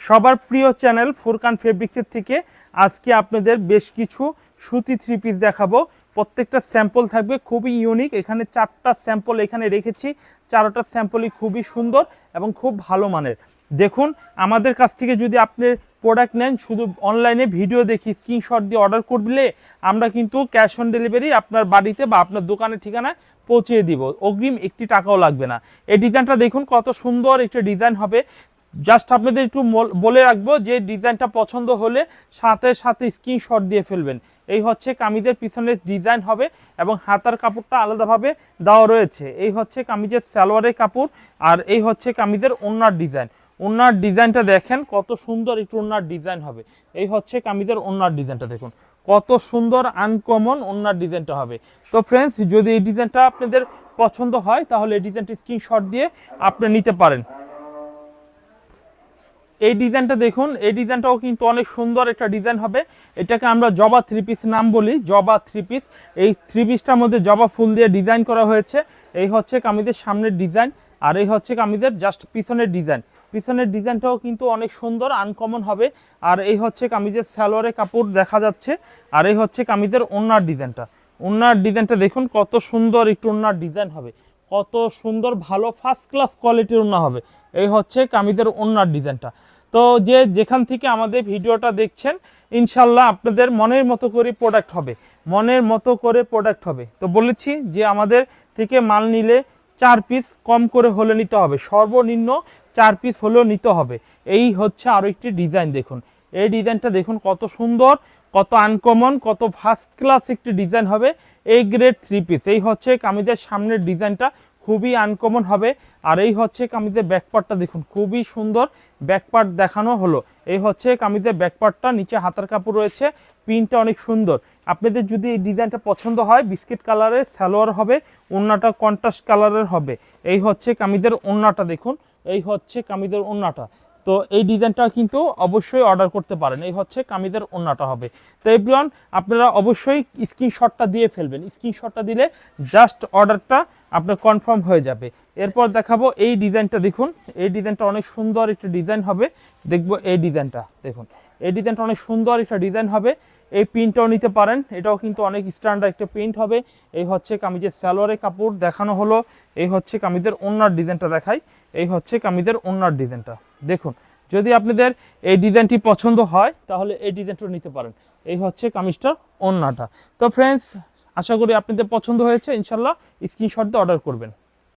সবার প্রিয় চ্যানেল ফুরকান ফেব্রিক্সের থেকে আজকে আপনাদের বেশ কিছু সুতি থ্রি পিস দেখাবো। প্রত্যেকটা স্যাম্পল থাকবে খুবই ইউনিক। এখানে 4টা স্যাম্পল এখানে রেখেছি, 4টা স্যাম্পলই খুবই সুন্দর এবং খুব ভালো মানের। দেখুন, আমাদের কাছ থেকে যদি আপনি প্রোডাক্ট নেন, শুধু অনলাইনে ভিডিও দেখি স্ক্রিনশট দিয়ে অর্ডার করলে আমরা কিন্তু ক্যাশ অন ডেলিভারি আপনার বাড়িতে বা আপনার দোকানের ঠিকানায় পৌঁছে দিব, অগ্রিম 1 টাকাও লাগবে না। এই ডিজাইনটা দেখুন কত সুন্দর একটা ডিজাইন হবে। জাস্ট আপনাদের একটু বলে রাখবো যে ডিজাইনটা পছন্দ হলে সাথে সাথে স্ক্রিনশট দিয়ে ফেলবেন। এই হচ্ছে কামিজের পিছনের ডিজাইন হবে এবং হাতার কাপড়টা আলাদাভাবে দেওয়া রয়েছে। এই হচ্ছে কামিজের সালোয়ারের কাপড় আর এই হচ্ছে কামিজের ওড়নার ডিজাইন। ওড়নার ডিজাইনটা দেখেন কত সুন্দর একটু ওড়নার ডিজাইন হবে। এই হচ্ছে কামিজের ওড়নার ডিজাইনটা দেখুন কত সুন্দর আনকমন ওড়নার ডিজাইনটা হবে। তো ফ্রেন্ডস, যদি এই ডিজাইনটা আপনাদের পছন্দ হয় তাহলে এই ডিজাইনটি স্ক্রিনশট দিয়ে আপনি নিতে পারেন। এই ডিজাইনটা দেখুন, এই ডিজাইনটাও কিন্তু অনেক সুন্দর একটা ডিজাইন হবে। এটাকে আমরা জবা থ্রি পিস নাম বলি, জবা থ্রি পিস। এই থ্রি পিসটার মধ্যে জবা ফুল দিয়ে ডিজাইন করা হয়েছে। এই হচ্ছে কামিজের সামনের ডিজাইন আর এই হচ্ছে কামিজের জাস্ট পিছনের ডিজাইন। পিছনের ডিজাইনটাও কিন্তু অনেক সুন্দর আনকমন হবে। আর এই হচ্ছে কামিজের সালোয়ারের কাপড় দেখা যাচ্ছে আর এই হচ্ছে কামিজের ওড়নার ডিজাইনটা। ওড়নার ডিজাইনটা দেখুন কত সুন্দর একটু ওড়নার ডিজাইন হবে, কত সুন্দর ভালো ফার্স্ট ক্লাস কোয়ালিটির ওড়না হবে। এই হচ্ছে কামিজের ওড়নার ডিজাইনটা। তো যে যেখান থেকে আমাদের ভিডিওটা দেখছেন, ইনশাল্লাহ আপনাদের মনের মতো করে প্রোডাক্ট হবে, মনের মতো করে প্রোডাক্ট হবে। তো বলেছি যে আমাদের থেকে মাল নিলে 4 পিস কম করে হলে নিতে হবে, সর্বনিম্ন 4 পিস হলেও নিতে হবে। এই হচ্ছে আরও একটি ডিজাইন দেখুন, এই ডিজাইনটা দেখুন কত সুন্দর, কত আনকমন, কত ফার্স্ট ক্লাস একটি ডিজাইন হবে। এই গ্রেড থ্রি পিস। এই হচ্ছে কামিজের সামনের ডিজাইনটা খুবই আনকমন হবে। আর এই হচ্ছে কামিজের ব্যাকপার্টটা দেখুন খুবই সুন্দর ব্যাকপার্ট দেখানো হলো। এই হচ্ছে কামিজের ব্যাকপার্টটা, নিচে হাতার কাপড় রয়েছে, প্রিন্টটা অনেক সুন্দর। আপনাদের যদি এই ডিজাইনটা পছন্দ হয়, বিস্কিট কালারের সালোয়ার হবে, ওড়নাটা কন্ট্রাস্ট কালারের হবে। এই হচ্ছে কামিজের ওড়নাটা দেখুন, এই হচ্ছে কামিজের ওড়নাটা। তো এই ডিজাইনটা কিন্তু অবশ্যই অর্ডার করতে পারেন। এই হচ্ছে কামিজের ওড়নাটা হবে। তো এভরিওয়ান, আপনারা অবশ্যই স্ক্রিনশটটা দিয়ে ফেলবেন। স্ক্রিনশটটা দিলে জাস্ট অর্ডারটা আপনার কনফার্ম হয়ে যাবে। এরপর দেখাবো এই ডিজাইনটা দেখুন, এই ডিজাইনটা অনেক সুন্দর একটা ডিজাইন হবে। দেখবো এই ডিজাইনটা দেখুন, এই ডিজাইনটা অনেক সুন্দর একটা ডিজাইন হবে। এই প্রিন্টটাও নিতে পারেন, এটাও কিন্তু অনেক স্ট্যান্ডার্ড একটা প্রিন্ট হবে। এই হচ্ছে কামিজের সালোয়ারের কাপড় দেখানো হলো। এই হচ্ছে কামিজের ওড়নার ডিজাইনটা দেখাই। এই হচ্ছে কামিজের ওড়নার ডিজাইনটা দেখুন। যদি আপনাদের এই ডিজাইনটি পছন্দ হয় তাহলে এই ডিজাইনটা নিতে পারেন। এই হচ্ছে কামিজটার ওড়নাটা। তো ফ্রেন্ডস, আশা করি আপনাদের পছন্দ হয়েছে। ইনশাল্লাহ স্ক্রিনশট দিয়ে অর্ডার করবেন।